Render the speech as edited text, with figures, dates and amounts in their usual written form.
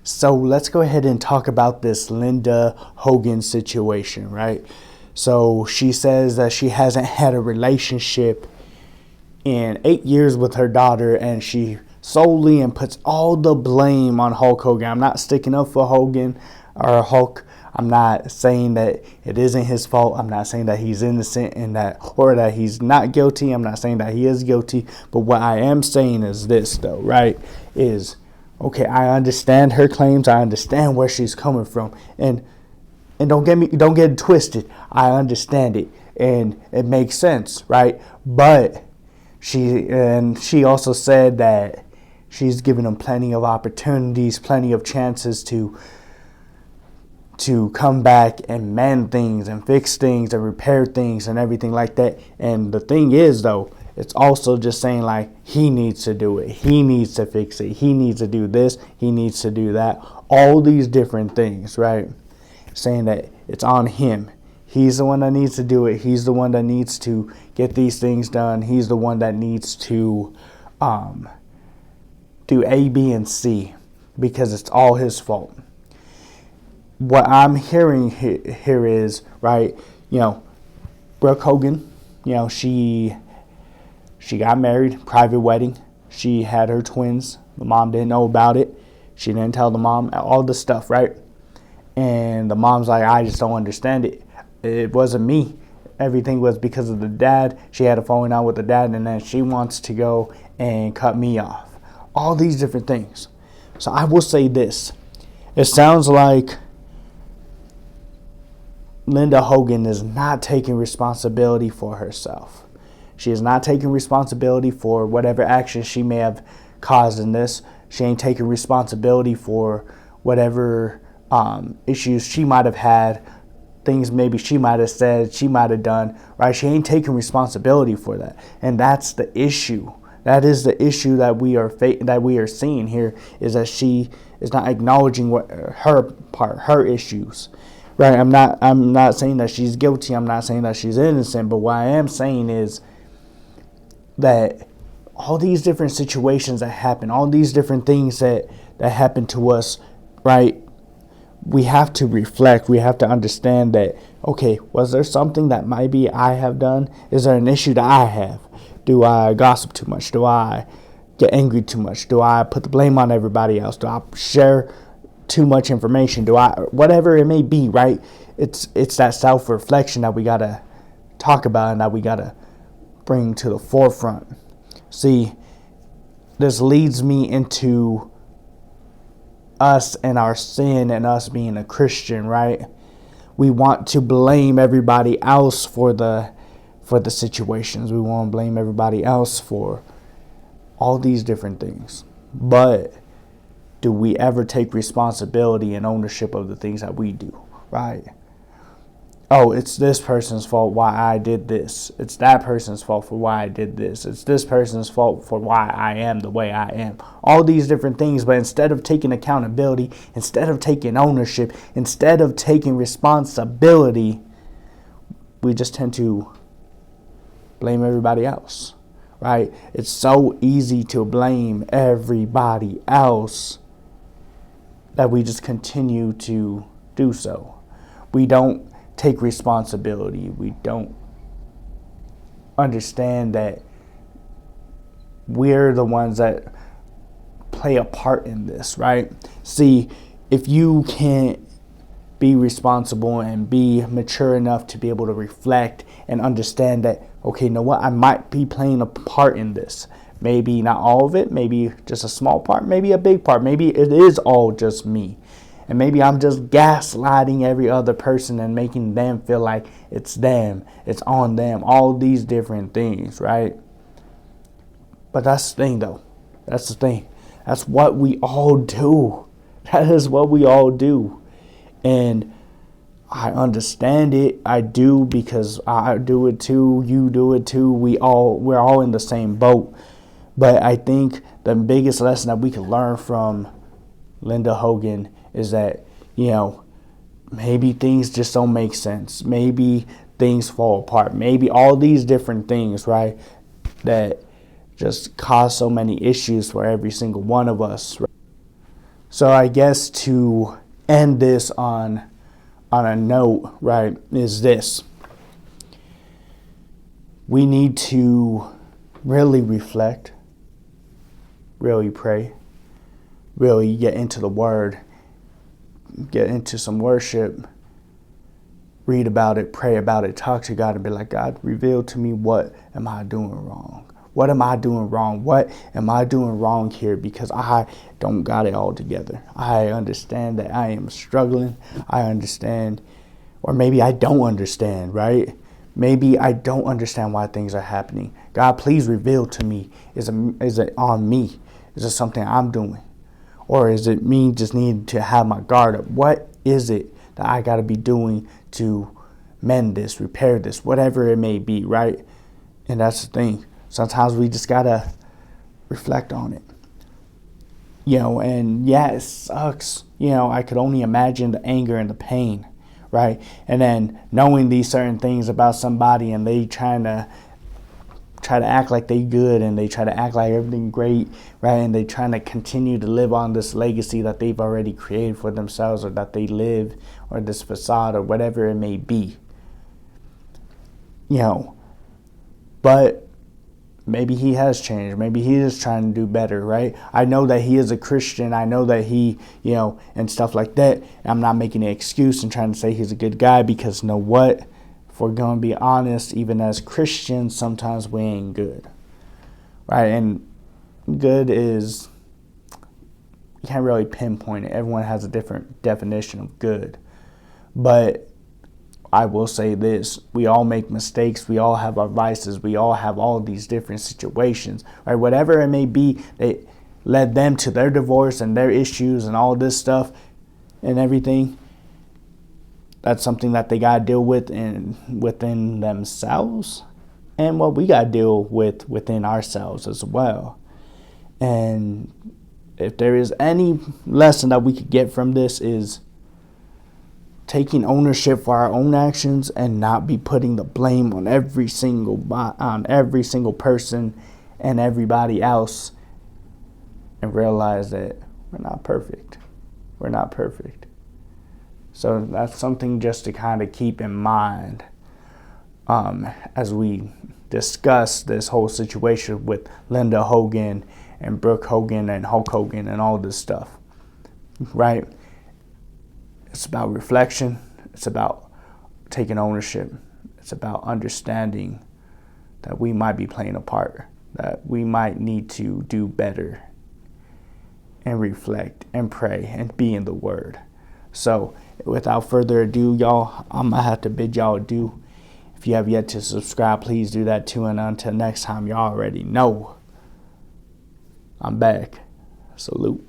So let's go ahead and talk about this Linda Hogan situation, right? So she says that she hasn't had a relationship in 8 years with her daughter, and she solely and puts all the blame on Hulk Hogan. I'm not sticking up for Hogan or Hulk. I'm not saying that it isn't his fault. I'm not saying that he's innocent and that, or that he's not guilty. I'm not saying that he is guilty. But what I am saying is this, though, right? Is okay, I understand her claims. I understand where she's coming from, and don't get it twisted. I understand it, and it makes sense, right? But she also said that she's given him plenty of opportunities, plenty of chances to come back and mend things and fix things and repair things and everything like that. And the thing is, though, it's also just saying like he needs to do it. He needs to fix it. He needs to do this. He needs to do that. All these different things, right? Saying that it's on him. He's the one that needs to do it. He's the one that needs to get these things done. He's the one that needs to do A, B, and C because it's all his fault. What I'm hearing here is, right, Brooke Hogan, she got married, private wedding. She had her twins. The mom didn't know about it. She didn't tell the mom all the stuff, right? And the mom's like, I just don't understand it. It wasn't me. Everything was because of the dad. She had a falling out with the dad, and then she wants to go and cut me off. All these different things. So I will say this. It sounds like Linda Hogan is not taking responsibility for herself. She is not taking responsibility for whatever actions she may have caused in this. She ain't taking responsibility for whatever issues she might have had, things maybe she might have said, she might have done, right? She ain't taking responsibility for that. And that's the issue. That is the issue that we are seeing here, is that she is not acknowledging what her issues. Right, I'm not saying that she's guilty. I'm not saying that she's innocent. But what I am saying is that all these different situations that happen, all these different things that happen to us, right? We have to reflect. We have to understand that, okay, was there something that maybe I have done? Is there an issue that I have? Do I gossip too much? Do I get angry too much? Do I put the blame on everybody else? Do I share too much information? Do I, whatever it may be, right? It's that self-reflection that we gotta talk about and that we gotta bring to the forefront. See, this leads me into us and our sin and us being a Christian, right? We want to blame everybody else for the situations. We want to blame everybody else for all these different things. But do we ever take responsibility and ownership of the things that we do, right? Oh, it's this person's fault why I did this. It's that person's fault for why I did this. It's this person's fault for why I am the way I am. All these different things, but instead of taking accountability, instead of taking ownership, instead of taking responsibility, we just tend to blame everybody else, right? It's so easy to blame everybody else that we just continue to do so. We don't take responsibility. We don't understand that we're the ones that play a part in this, right? See, if you can't be responsible and be mature enough to be able to reflect and understand that, okay, you know what, I might be playing a part in this. Maybe not all of it, maybe just a small part, maybe a big part, maybe it is all just me. And maybe I'm just gaslighting every other person and making them feel like it's them, it's on them, all these different things, right? But that's the thing, though. That's the thing. That's what we all do. That is what we all do. And I understand it. I do, because I do it too. You do it too. We're all in the same boat. But I think the biggest lesson that we can learn from Linda Hogan is that, maybe things just don't make sense. Maybe things fall apart. Maybe all these different things, right, that just cause so many issues for every single one of us. Right? So I guess to end this on a note, right, is this. We need to really reflect, really pray, really get into the Word, get into some worship, read about it, pray about it, talk to God and be like, God, reveal to me, what am I doing wrong? What am I doing wrong? What am I doing wrong here? Because I don't got it all together. I understand that I am struggling. I understand, or maybe I don't understand, right? Maybe I don't understand why things are happening. God, please reveal to me. Is it on me? Is it something I'm doing? Or is it me just needing to have my guard up? What is it that I got to be doing to mend this, repair this, whatever it may be, right? And that's the thing. Sometimes we just got to reflect on it. And yeah, it sucks. I could only imagine the anger and the pain, right? And then knowing these certain things about somebody and they try to act like they good and they try to act like everything great, right? And they trying to continue to live on this legacy that they've already created for themselves, or that they live, or this facade, or whatever it may be. But maybe he has changed. Maybe he is trying to do better, right? I know that he is a Christian. I know that he, and stuff like that. I'm not making an excuse and trying to say he's a good guy, because you know what? If we're going to be honest, even as Christians, sometimes we ain't good, right? And good is, you can't really pinpoint it. Everyone has a different definition of good. But I will say this, we all make mistakes, we all have our vices, we all have all these different situations, right? Whatever it may be that led them to their divorce and their issues and all this stuff and everything, that's something that they got to deal with within themselves, and what we got to deal with within ourselves as well. And if there is any lesson that we could get from this, is taking ownership for our own actions and not be putting the blame on every single person and everybody else, and realize that we're not perfect. We're not perfect. So that's something just to kind of keep in mind as we discuss this whole situation with Linda Hogan and Brooke Hogan and Hulk Hogan and all this stuff, right? It's about reflection. It's about taking ownership. It's about understanding that we might be playing a part, that we might need to do better and reflect and pray and be in the Word. So without further ado, y'all, I'm going to have to bid y'all adieu. If you have yet to subscribe, please do that too. And until next time, y'all already know I'm back. Salute.